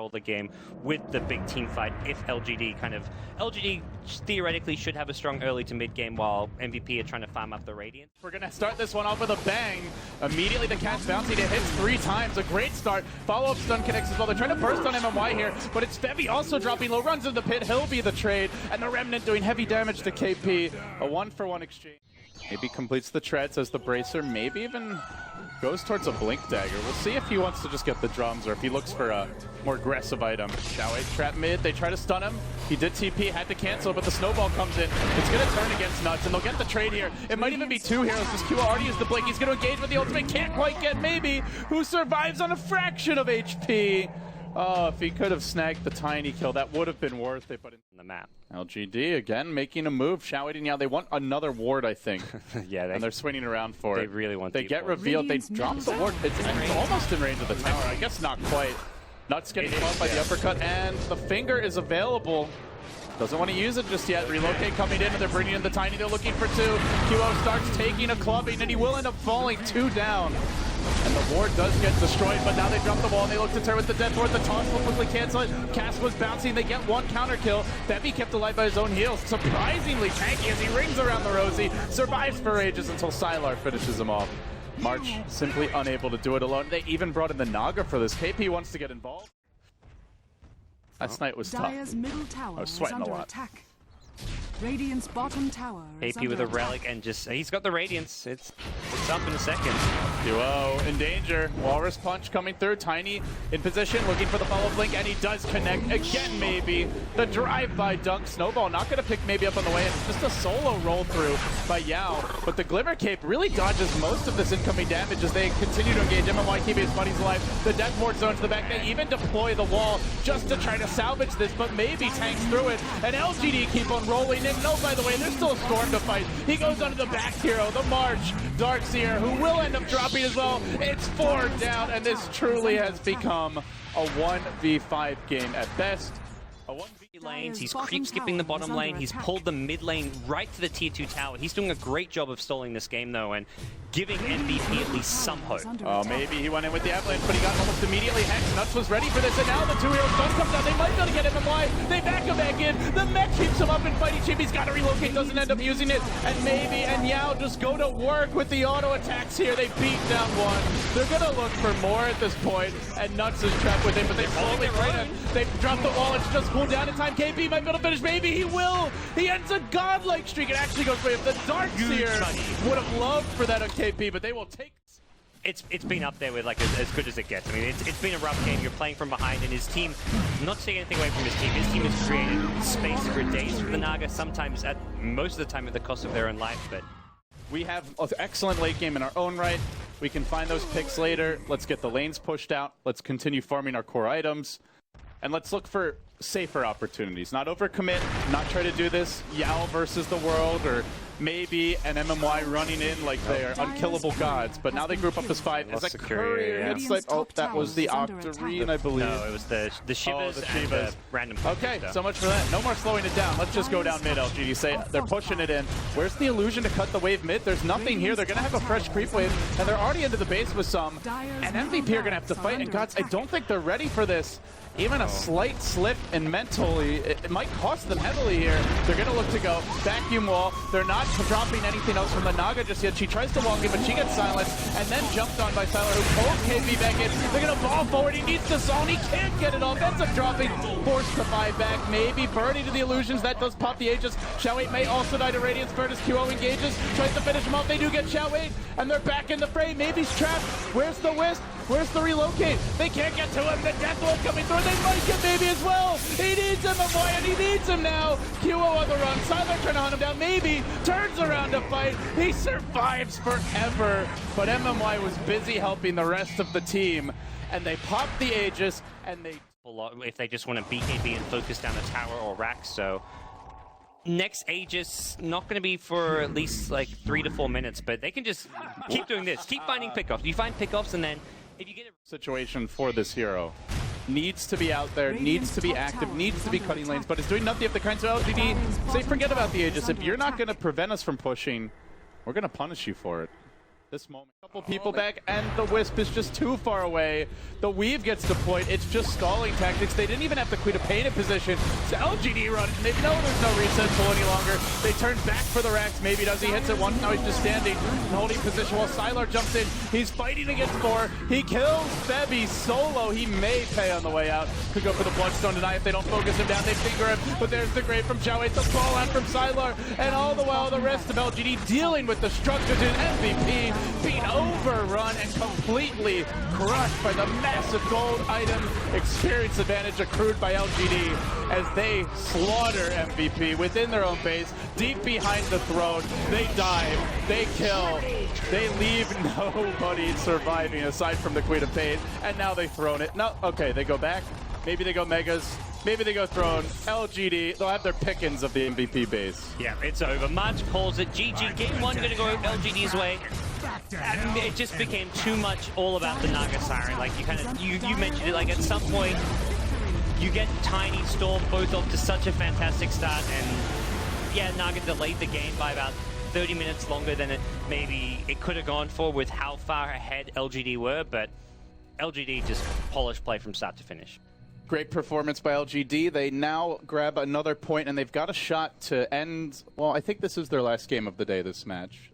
control the game with the big team fight if LGD theoretically should have a strong early to mid game while MVP are trying to farm up the Radiant. We're going to start this one off with a bang. Immediately the catch bouncing, it hits 3 times. A great start. Follow-up stun connects as well. They're trying to burst on MMY here, but it's Fevi also dropping low, runs in the pit. He'll be the trade, and the Remnant doing heavy damage to KP. A 1-for-1 exchange. Maybe completes the treads as the Bracer, maybe even goes towards a Blink Dagger. We'll see if he wants to just get the drums or if he looks for a more aggressive item. Xiaowei trap mid, they try to stun him. He did TP, had to cancel, but the snowball comes in. It's going to turn against Nuts, and they'll get the trade here. It might even be 2 heroes, because Q already used the Blink. He's going to engage with the ultimate, can't quite get maybe. Who survives on a fraction of HP? Oh, if he could have snagged the tiny kill, that would have been worth it, but in the map. LGD, again, making a move. Xiaowei now, they want another ward, I think. Yeah, and they're swinging around for it. They really want They get revealed, they drop the ward. It's almost in range of the tower. I guess not quite. Nuts getting caught by the uppercut, and the finger is available. Doesn't want to use it just yet. Relocate coming in, and they're bringing in the tiny. They're looking for 2. QO starts taking a clubbing, and he will end up falling 2 down. And the ward does get destroyed, but now they drop the wall, and they look to turn with the death ward. The toss will quickly cancel it. Cass was bouncing, they get 1 counter kill. Bevy kept alive by his own heals. Surprisingly tanky as he rings around the Rosie. Survives for ages until Sylar finishes him off. March simply unable to do it alone. They even brought in the Naga for this. KP wants to get involved. Last night was tough. I was sweating a lot. Attack. Radiant's bottom tower is AP with a under relic attack. and just he's got the Radiance. It's up in a second. Duo in danger. Walrus punch coming through. Tiny in position, looking for the follow blink, and he does connect again. Maybe the drive-by dunk. Snowball not going to pick maybe up on the way. It's just a solo roll through by Yao, but the Glimmer Cape really dodges most of this incoming damage as they continue to engage. MMY keeping his buddies alive. The death ward zone to the back. They even deploy the wall just to try to salvage this, but maybe tanks through it. And LGD keep on rolling in. No, by the way, there's still a Storm to fight. He goes onto the back hero, the March, Dark Seer, who will end up dropping as well. It's 4 down, and this truly has become a 1v5 game at best. A 1v lanes, he's creep skipping the bottom lane, he's pulled the mid lane right to the tier 2 tower. He's doing a great job of stalling this game though, and giving MVP at least some hope. Oh, maybe he went in with the avalanche, but he got almost immediately hexed. Nuts was ready for this, and now the 2 heroes don't come down. They might be able to get MMY. They back him back in. The mech keeps him up and fighting chip. He's got to relocate, doesn't end up using it. And maybe, and Yao just go to work with the auto attacks here. They beat down 1. They're going to look for more at this point, and Nuts is trapped with it, but they slowly right in. They drop the wall, it's just cooled down in time. KP might be able to finish. Maybe he will. He ends a godlike streak. It actually goes away. The Dark Seer would have loved for that on KP, but they will take. It's been up there with like as good as it gets. I mean, it's been a rough game. You're playing from behind, and his team, not to take anything away from his team has created space for days for the Naga, sometimes most of the time at the cost of their own life, but we have an excellent late game in our own right. We can find those picks later. Let's get the lanes pushed out. Let's continue farming our core items. And let's look for safer opportunities. Not overcommit, not try to do this Yao versus the world, or maybe an MMY running in like they are unkillable gods, but now they group up as 5. Is that Courier? Yeah. It's like, oh, that was the Octarine, I believe. no, it was the Shivas, and the random Okay, stuff. so much for that. No more slowing it down. Let's just go down mid, LGD. Say they're pushing it in. Where's the illusion to cut the wave mid? There's nothing here. They're going to have a fresh creep wave, and they're already into the base with some. And MVP are going to have to fight, and gods, I don't think they're ready for this. Even a slight slip and mentally, it might cost them heavily here. They're going to look to go vacuum wall. They're not dropping anything else from the Naga just yet. She tries to walk in, but she gets silenced and then jumped on by Sylar, who pulls KP back in. They're going to ball forward. He needs the zone. He can't get it off. Ends up dropping. Forced to buy back. Maybe burning to the illusions. That does pop the Aegis. Xiaowei may also die to Radiance. Bird as QO engages. Tries to finish him off. They do get Xiaowei, and they're back in the fray. Maybe's trapped. Where's the Wisp? Where's the relocate? They can't get to him. The death wall coming through. They might get Maybe as well. He needs MMY, and he needs him now. QO on the run. Sylar trying to hunt him down. Maybe turns around to fight. He survives forever. But MMY was busy helping the rest of the team, and they popped the Aegis, and they... If they just want to BKB and focus down a tower or rack, so... Next Aegis, not going to be for at least like 3 to 4 minutes, but they can just keep doing this. Keep finding pickoffs. You find pickoffs, and then if you get a situation for this hero. Needs to be out there, needs to be active, needs to be cutting lanes, but it's doing nothing if the kinds of LGD say forget about the Aegis. If you're not going to prevent us from pushing, we're going to punish you for it. This moment. Couple people back, and the Wisp is just too far away. The Weave gets deployed. It's just stalling tactics. They didn't even have the Queen of Pain in position. So LGD run. They know there's no reset pull any longer. They turn back for the racks. Maybe does. He hits it once. Now he's just standing and holding position while Sylar jumps in. He's fighting against 4. He kills Febby solo. He may pay on the way out. Could go for the Bloodstone tonight if they don't focus him down. They finger him. But there's the Grave from Chow. It's the fall out from Sylar. And all the while, the rest of LGD dealing with the structures in MVP. Being overrun and completely crushed by the massive gold item experience advantage accrued by LGD as they slaughter MVP within their own base, deep behind the throne. They dive, they kill, they leave nobody surviving aside from the Queen of Pain, and now they throne it. No, okay, they go back. Maybe they go Megas. Maybe they go Throne. LGD, they'll have their pickings of the MVP base. Yeah, it's over. March calls it GG. Game 1 going to go LGD's way. And it just became too much all about the Naga Siren. Like you mentioned it, like at some point you get Tiny Storm both off to such a fantastic start, and yeah, Naga delayed the game by about 30 minutes longer than it could have gone for with how far ahead LGD were, but LGD just polished play from start to finish. Great performance by LGD. They now grab another point, and they've got a shot to end. Well, I think this is their last game of the day, this match.